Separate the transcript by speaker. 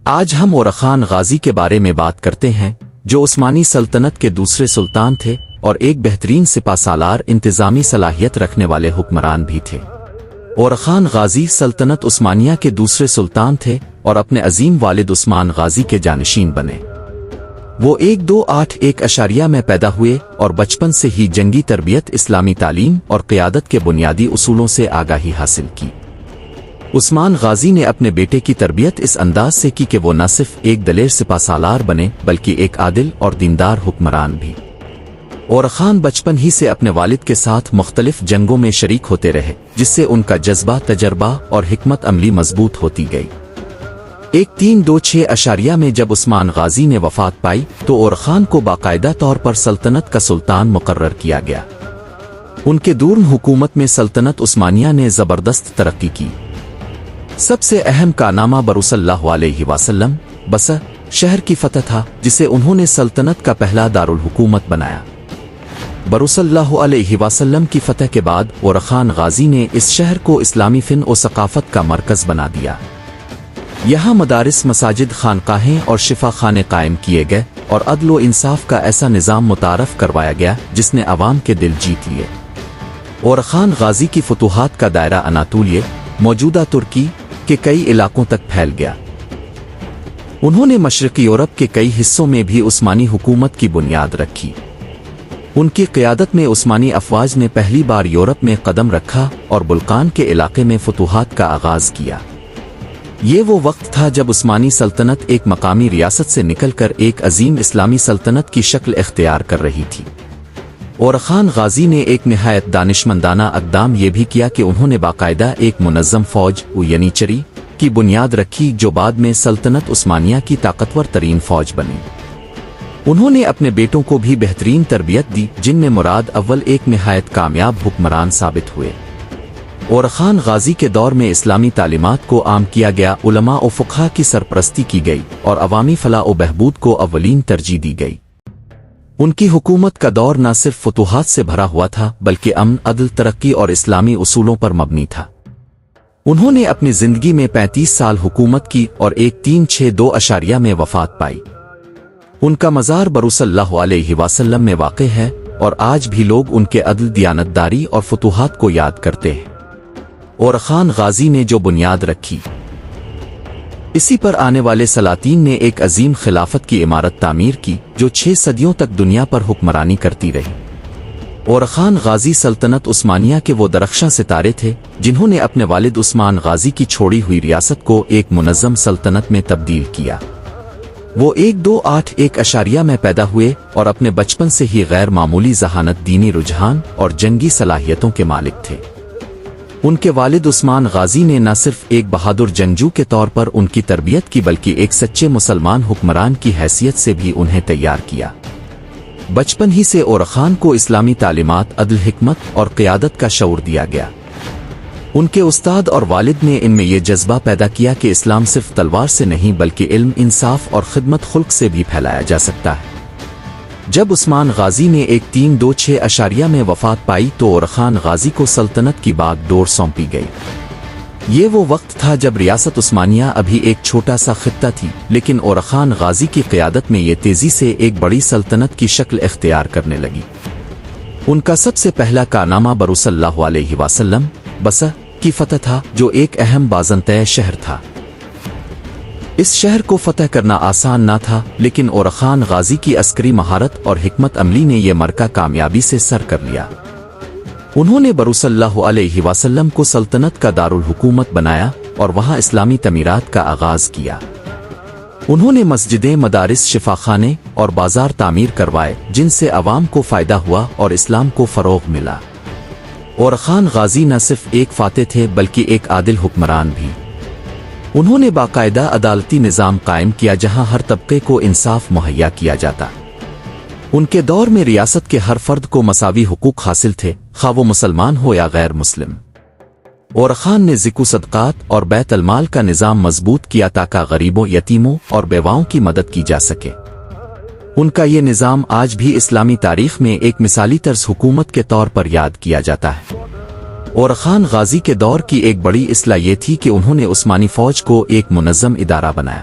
Speaker 1: آج ہم اورخان غازی کے بارے میں بات کرتے ہیں جو عثمانی سلطنت کے دوسرے سلطان تھے اور ایک بہترین سپہ سالار انتظامی صلاحیت رکھنے والے حکمران بھی تھے۔ اورخان غازی سلطنت عثمانیہ کے دوسرے سلطان تھے اور اپنے عظیم والد عثمان غازی کے جانشین بنے۔ وہ 1281 میں پیدا ہوئے اور بچپن سے ہی جنگی تربیت، اسلامی تعلیم اور قیادت کے بنیادی اصولوں سے آگاہی حاصل کی۔ عثمان غازی نے اپنے بیٹے کی تربیت اس انداز سے کی کہ وہ نہ صرف ایک دلیر سپہ سالار بنے بلکہ ایک عادل اور دیندار حکمران بھی۔ اورخان بچپن ہی سے اپنے والد کے ساتھ مختلف جنگوں میں شریک ہوتے رہے، جس سے ان کا جذبہ، تجربہ اور حکمت عملی مضبوط ہوتی گئی۔ 1326 میں جب عثمان غازی نے وفات پائی تو اورخان کو باقاعدہ طور پر سلطنت کا سلطان مقرر کیا گیا۔ ان کے دور حکومت میں سلطنت عثمانیہ نے زبردست ترقی کی۔ سب سے اہم کارنامہ برصلی اللہ علیہ وسلم بصرہ شہر کی فتح تھا، جسے انہوں نے سلطنت کا پہلا دارالحکومت بنایا۔ برصلی اللہ علیہ وسلم کی فتح کے بعد اورخان غازی نے اس شہر کو اسلامی فن و ثقافت کا مرکز بنا دیا۔ یہاں مدارس، مساجد، خانقاہیں اور شفا خانے قائم کیے گئے اور عدل و انصاف کا ایسا نظام متعارف کروایا گیا جس نے عوام کے دل جیت لیے۔ اورخان غازی کی فتوحات کا دائرہ اناطولیہ، موجودہ ترکی کے کئی علاقوں تک پھیل گیا۔ انہوں نے مشرقی یورپ کے کئی حصوں میں بھی عثمانی حکومت کی بنیاد رکھی۔ ان کی قیادت میں عثمانی افواج نے پہلی بار یورپ میں قدم رکھا اور بلقان کے علاقے میں فتوحات کا آغاز کیا۔ یہ وہ وقت تھا جب عثمانی سلطنت ایک مقامی ریاست سے نکل کر ایک عظیم اسلامی سلطنت کی شکل اختیار کر رہی تھی۔ اورخان غازی نے ایک نہایت دانشمندانہ اقدام یہ بھی کیا کہ انہوں نے باقاعدہ ایک منظم فوج یعنی چری کی بنیاد رکھی جو بعد میں سلطنت عثمانیہ کی طاقتور ترین فوج بنی۔ انہوں نے اپنے بیٹوں کو بھی بہترین تربیت دی، جن میں مراد اول ایک نہایت کامیاب حکمران ثابت ہوئے۔ اورخان غازی کے دور میں اسلامی تعلیمات کو عام کیا گیا، علماء و فقہا کی سرپرستی کی گئی اور عوامی فلاح و بہبود کو اولین ترجیح دی گئی۔ ان کی حکومت کا دور نہ صرف فتوحات سے بھرا ہوا تھا بلکہ امن، عدل، ترقی اور اسلامی اصولوں پر مبنی تھا۔ انہوں نے اپنی زندگی میں 35 سال حکومت کی اور 1362 میں وفات پائی۔ ان کا مزار برصلی اللہ علیہ وسلم میں واقع ہے اور آج بھی لوگ ان کے عدل، دیانتداری اور فتوحات کو یاد کرتے ہیں۔ اورخان غازی نے جو بنیاد رکھی، اسی پر آنے والے سلاطین نے ایک عظیم خلافت کی عمارت تعمیر کی جو 6 صدیوں تک دنیا پر حکمرانی کرتی رہی۔ اورخان غازی سلطنت عثمانیہ کے وہ درخشاں ستارے تھے جنہوں نے اپنے والد عثمان غازی کی چھوڑی ہوئی ریاست کو ایک منظم سلطنت میں تبدیل کیا۔ وہ 1281 میں پیدا ہوئے اور اپنے بچپن سے ہی غیر معمولی ذہانت، دینی رجحان اور جنگی صلاحیتوں کے مالک تھے۔ ان کے والد عثمان غازی نے نہ صرف ایک بہادر جنگجو کے طور پر ان کی تربیت کی بلکہ ایک سچے مسلمان حکمران کی حیثیت سے بھی انہیں تیار کیا۔ بچپن ہی سے اورخان کو اسلامی تعلیمات، عدل، حکمت اور قیادت کا شعور دیا گیا۔ ان کے استاد اور والد نے ان میں یہ جذبہ پیدا کیا کہ اسلام صرف تلوار سے نہیں بلکہ علم، انصاف اور خدمت خلق سے بھی پھیلایا جا سکتا ہے۔ جب عثمان غازی نے 1326 میں وفات پائی تو اورخان غازی کو سلطنت کی باغ ڈور سونپی گئی۔ یہ وہ وقت تھا جب ریاست عثمانیہ ابھی ایک چھوٹا سا خطہ تھی، لیکن اورخان غازی کی قیادت میں یہ تیزی سے ایک بڑی سلطنت کی شکل اختیار کرنے لگی۔ ان کا سب سے پہلا کارنامہ برصلی اللہ علیہ وسلم بصرہ کی فتح تھا جو ایک اہم بازنطینہ شہر تھا۔ اس شہر کو فتح کرنا آسان نہ تھا، لیکن اورخان غازی کی عسکری مہارت اور حکمت عملی نے یہ مرکہ کامیابی سے سر کر لیا۔ انہوں نے برصلی اللہ علیہ وسلم کو سلطنت کا دارالحکومت بنایا اور وہاں اسلامی تعمیرات کا آغاز کیا۔ انہوں نے مسجدیں، مدارس، شفا خانے اور بازار تعمیر کروائے جن سے عوام کو فائدہ ہوا اور اسلام کو فروغ ملا۔ اورخان غازی نہ صرف ایک فاتح تھے بلکہ ایک عادل حکمران بھی۔ انہوں نے باقاعدہ عدالتی نظام قائم کیا جہاں ہر طبقے کو انصاف مہیا کیا جاتا۔ ان کے دور میں ریاست کے ہر فرد کو مساوی حقوق حاصل تھے، خواہ وہ مسلمان ہو یا غیر مسلم۔ اورخان نے زکوٰۃ، صدقات اور بیت المال کا نظام مضبوط کیا تاکہ غریبوں، یتیموں اور بیواؤں کی مدد کی جا سکے۔ ان کا یہ نظام آج بھی اسلامی تاریخ میں ایک مثالی طرز حکومت کے طور پر یاد کیا جاتا ہے۔ اورخان غازی کے دور کی ایک بڑی اصلاح یہ تھی کہ انہوں نے عثمانی فوج کو ایک منظم ادارہ بنایا۔